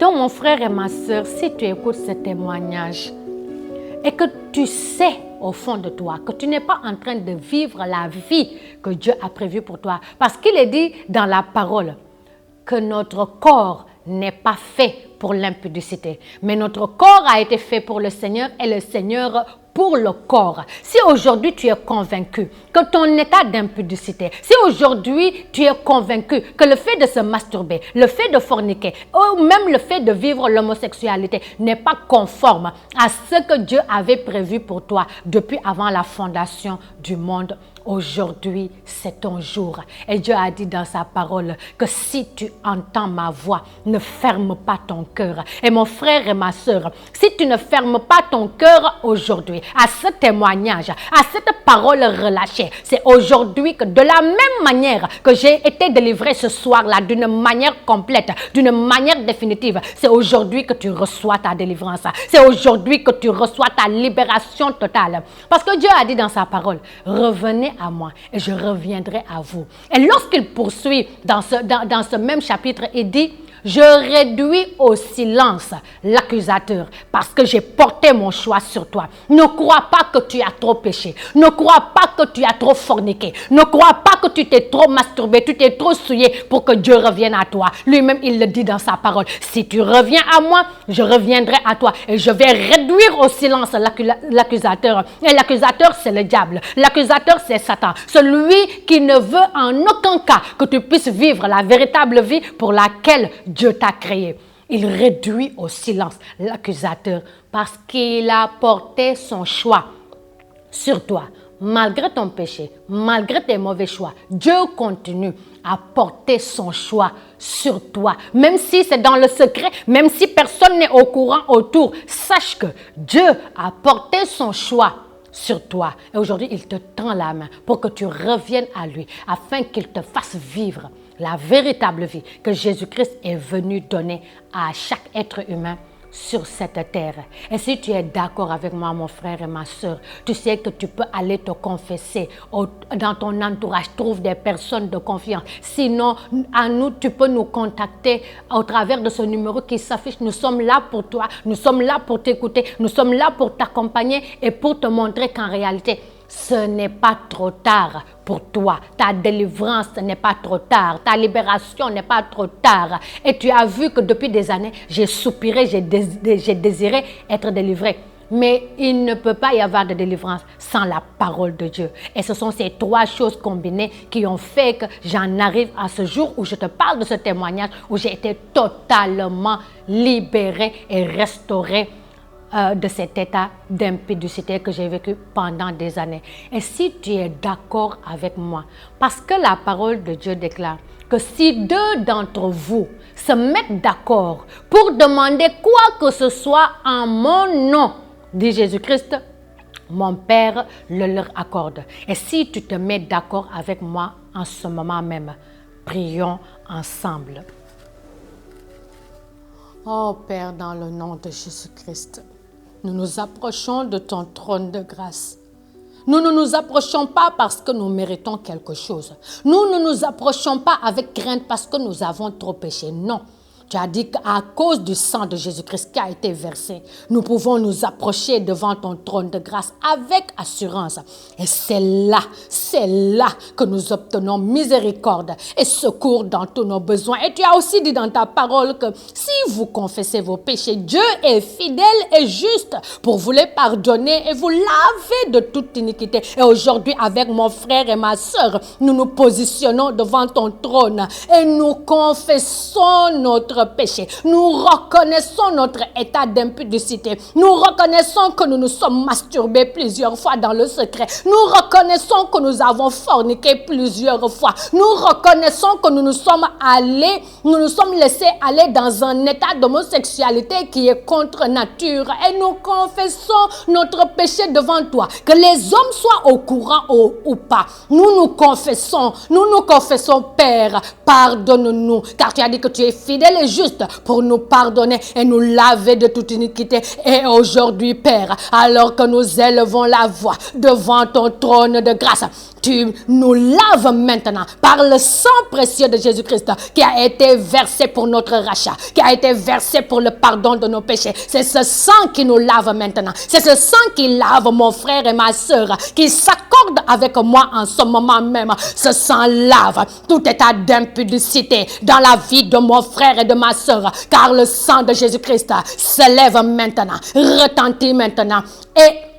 Donc mon frère et ma soeur, si tu écoutes ce témoignage et que tu sais au fond de toi que tu n'es pas en train de vivre la vie que Dieu a prévue pour toi, parce qu'il est dit dans la parole que notre corps n'est pas fait pour l'impudicité, mais notre corps a été fait pour le Seigneur et le Seigneur pour le corps. Si aujourd'hui tu es convaincu que ton état d'impudicité, si aujourd'hui tu es convaincu que le fait de se masturber, le fait de forniquer, ou même le fait de vivre l'homosexualité n'est pas conforme à ce que Dieu avait prévu pour toi depuis avant la fondation du monde, aujourd'hui, c'est ton jour. Et Dieu a dit dans sa parole que si tu entends ma voix, ne ferme pas ton cœur. Et mon frère et ma soeur, si tu ne fermes pas ton cœur aujourd'hui à ce témoignage, à cette parole relâchée, c'est aujourd'hui que de la même manière que j'ai été délivré ce soir-là, d'une manière complète, d'une manière définitive, c'est aujourd'hui que tu reçois ta délivrance. C'est aujourd'hui que tu reçois ta libération totale. Parce que Dieu a dit dans sa parole, revenez à moi et je reviendrai à vous. Et lorsqu'il poursuit dans ce même chapitre, il dit, je réduis au silence l'accusateur parce que j'ai porté mon choix sur toi. Ne crois pas que tu as trop péché. Ne crois pas que tu as trop forniqué. Ne crois pas que tu t'es trop masturbé, tu t'es trop souillé pour que Dieu revienne à toi. Lui-même, il le dit dans sa parole. Si tu reviens à moi, je reviendrai à toi et je vais réduire au silence l'accusateur. Et l'accusateur, c'est le diable. L'accusateur, c'est Satan. Celui qui ne veut en aucun cas que tu puisses vivre la véritable vie pour laquelle Dieu t'a créé. Il réduit au silence l'accusateur parce qu'il a porté son choix sur toi. Malgré ton péché, malgré tes mauvais choix, Dieu continue à porter son choix sur toi. Même si c'est dans le secret, même si personne n'est au courant autour, sache que Dieu a porté son choix sur toi. Et aujourd'hui, il te tend la main pour que tu reviennes à lui, afin qu'il te fasse vivre la véritable vie que Jésus-Christ est venu donner à chaque être humain sur cette terre. Et si tu es d'accord avec moi, mon frère et ma soeur, tu sais que tu peux aller te confesser dans ton entourage, trouve des personnes de confiance. Sinon, à nous, tu peux nous contacter au travers de ce numéro qui s'affiche. Nous sommes là pour toi, nous sommes là pour t'écouter, nous sommes là pour t'accompagner et pour te montrer qu'en réalité, ce n'est pas trop tard pour toi. Ta délivrance n'est pas trop tard. Ta libération n'est pas trop tard. Et tu as vu que depuis des années, j'ai soupiré, j'ai désiré être délivré. Mais il ne peut pas y avoir de délivrance sans la parole de Dieu. Et ce sont ces trois choses combinées qui ont fait que j'en arrive à ce jour où je te parle de ce témoignage, où j'ai été totalement libérée et restaurée de cet état d'impudicité que j'ai vécu pendant des années. Et si tu es d'accord avec moi, parce que la parole de Dieu déclare que si deux d'entre vous se mettent d'accord pour demander quoi que ce soit en mon nom, dit Jésus-Christ, mon Père le leur accorde. Et si tu te mets d'accord avec moi en ce moment même, prions ensemble. Oh Père, dans le nom de Jésus-Christ, nous nous approchons de ton trône de grâce. Nous ne nous approchons pas parce que nous méritons quelque chose. Nous ne nous approchons pas avec crainte parce que nous avons trop péché. Non. Tu as dit qu'à cause du sang de Jésus-Christ qui a été versé, nous pouvons nous approcher devant ton trône de grâce avec assurance. Et c'est là que nous obtenons miséricorde et secours dans tous nos besoins. Et tu as aussi dit dans ta parole que si vous confessez vos péchés, Dieu est fidèle et juste pour vous les pardonner et vous laver de toute iniquité. Et aujourd'hui, avec mon frère et ma soeur, nous nous positionnons devant ton trône et nous confessons notre péché. Nous reconnaissons notre état d'impudicité. Nous reconnaissons que nous nous sommes masturbés plusieurs fois dans le secret. Nous reconnaissons que nous avons forniqué plusieurs fois. Nous reconnaissons que nous nous sommes laissés aller dans un état d'homosexualité qui est contre nature. Et nous confessons notre péché devant toi. Que les hommes soient au courant ou pas. Nous nous confessons, Père, pardonne-nous. Car tu as dit que tu es fidèle et juste pour nous pardonner et nous laver de toute iniquité. Et aujourd'hui, Père, alors que nous élevons la voix devant ton trône de grâce, tu nous laves maintenant par le sang précieux de Jésus-Christ qui a été versé pour notre rachat, qui a été versé pour le pardon de nos péchés. C'est ce sang qui nous lave maintenant. C'est ce sang qui lave mon frère et ma sœur, qui s'accorde avec moi en ce moment même. Ce sang lave tout état d'impudicité dans la vie de mon frère et de ma sœur, car le sang de Jésus-Christ s'élève maintenant, retentit maintenant et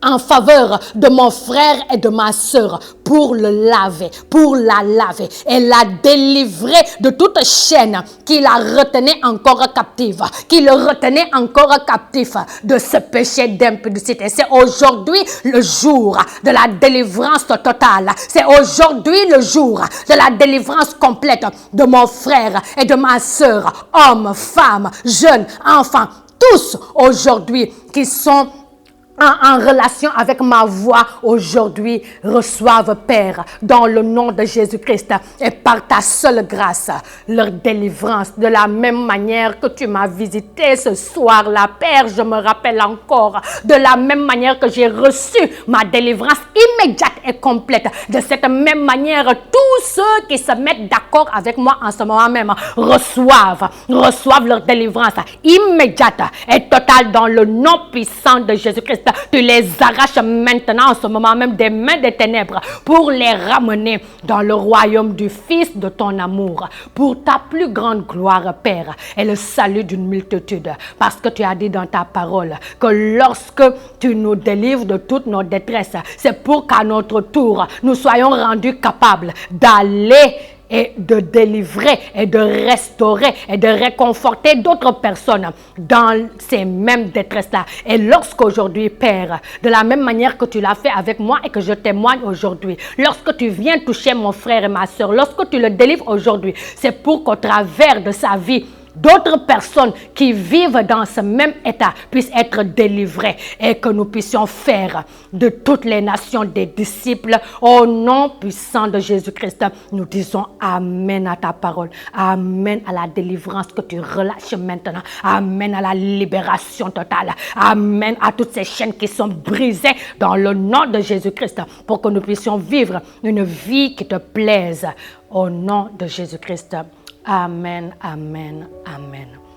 en faveur de mon frère et de ma sœur pour le laver, pour la laver et la délivrer de toute chaîne qui la retenait encore captive, qui le retenait encore captif de ce péché d'impudicité. C'est aujourd'hui le jour de la délivrance totale. C'est aujourd'hui le jour de la délivrance complète de mon frère et de ma sœur, hommes, femmes, jeunes, enfants, tous aujourd'hui qui sont en relation avec ma voix aujourd'hui, reçoivent, Père, dans le nom de Jésus-Christ et par ta seule grâce, leur délivrance. De la même manière que tu m'as visité ce soir-là, Père, je me rappelle encore, de la même manière que j'ai reçu ma délivrance immédiate et complète, de cette même manière, tous ceux qui se mettent d'accord avec moi en ce moment même reçoivent leur délivrance immédiate et totale dans le nom puissant de Jésus-Christ. Tu les arraches maintenant en ce moment même des mains des ténèbres pour les ramener dans le royaume du Fils de ton amour, pour ta plus grande gloire, Père, et le salut d'une multitude. Parce que tu as dit dans ta parole que lorsque tu nous délivres de toutes nos détresses, c'est pour qu'à notre tour, nous soyons rendus capables d'aller et de délivrer et de restaurer et de réconforter d'autres personnes dans ces mêmes détresses-là. Et lorsqu'aujourd'hui, Père, de la même manière que tu l'as fait avec moi et que je témoigne aujourd'hui, lorsque tu viens toucher mon frère et ma soeur, lorsque tu le délivres aujourd'hui, c'est pour qu'au travers de sa vie, d'autres personnes qui vivent dans ce même état puissent être délivrées et que nous puissions faire de toutes les nations des disciples au nom puissant de Jésus-Christ. Nous disons Amen à ta parole, Amen à la délivrance que tu relâches maintenant, Amen à la libération totale, Amen à toutes ces chaînes qui sont brisées dans le nom de Jésus-Christ pour que nous puissions vivre une vie qui te plaise au nom de Jésus-Christ. Amen, amen, amen.